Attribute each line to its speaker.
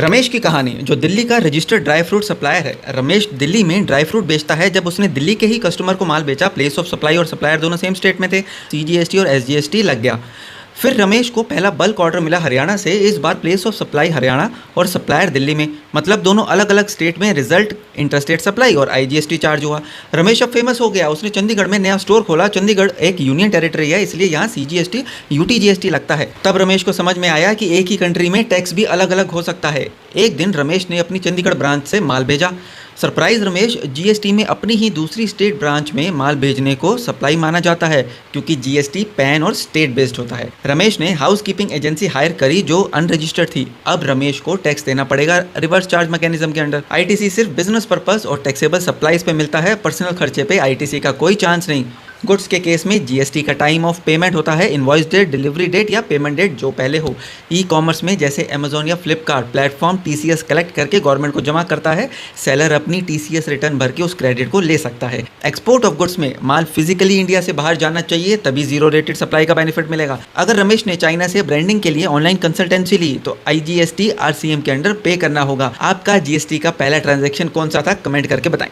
Speaker 1: रमेश की कहानी। जो दिल्ली का रजिस्टर्ड ड्राई फ्रूट सप्लायर है। रमेश दिल्ली में ड्राई फ्रूट बेचता है। जब उसने दिल्ली के ही कस्टमर को माल बेचा, प्लेस ऑफ सप्लाई और सप्लायर दोनों सेम स्टेट में थे, सीजीएसटी और एसजीएसटी लग गया। फिर रमेश को पहला बल्क ऑर्डर मिला हरियाणा से। इस बार प्लेस ऑफ सप्लाई हरियाणा और सप्लायर दिल्ली में, मतलब दोनों अलग अलग स्टेट में। रिजल्ट इंटरस्टेट सप्लाई और आईजीएसटी चार्ज हुआ। रमेश अब फेमस हो गया। उसने चंडीगढ़ में नया स्टोर खोला। चंडीगढ़ एक यूनियन टेरिटरी है, इसलिए यहाँ सीजीएसटी यूटीजीएसटी लगता है। तब रमेश को समझ में आया कि एक ही कंट्री में टैक्स भी अलग अलग हो सकता है। एक दिन रमेश ने अपनी चंडीगढ़ ब्रांच से माल भेजा। सरप्राइज, रमेश जीएसटी में अपनी ही दूसरी स्टेट ब्रांच में माल भेजने को सप्लाई माना जाता है, क्योंकि जीएसटी पैन और स्टेट बेस्ड होता है। रमेश ने हाउस कीपिंग एजेंसी हायर करी जो अनरजिस्टर्ड थी। अब रमेश को टैक्स देना पड़ेगा रिवर्स चार्ज मैकेनिज्म के अंडर। आईटीसी सिर्फ बिजनेस पर्पस और टैक्सेबल सप्लाईज पे मिलता है। पर्सनल खर्चे पे आईटीसी का कोई चांस नहीं। गुड्स के केस में जीएसटी का टाइम ऑफ पेमेंट होता है, इनवॉइस डेट, डिलीवरी डेट या पेमेंट डेट जो पहले हो। ई कॉमर्स में जैसे अमेजोन या फ्लिपकार्ट प्लेटफॉर्म टीसीएस कलेक्ट करके गवर्नमेंट को जमा करता है। सेलर अपनी टीसीएस रिटर्न भर के उस क्रेडिट को ले सकता है। एक्सपोर्ट ऑफ गुड्स में माल फिजिकली इंडिया से बाहर जाना चाहिए, तभी जीरो रेटेड सप्लाई का बेनिफिट मिलेगा। अगर रमेश ने चाइना से ब्रांडिंग के लिए ऑनलाइन कंसल्टेंसी ली तो आईजीएसटी आरसीएम के अंडर पे करना होगा। आपका जीएसटी का पहला ट्रांजैक्शन कौन सा था, कमेंट करके बताएं।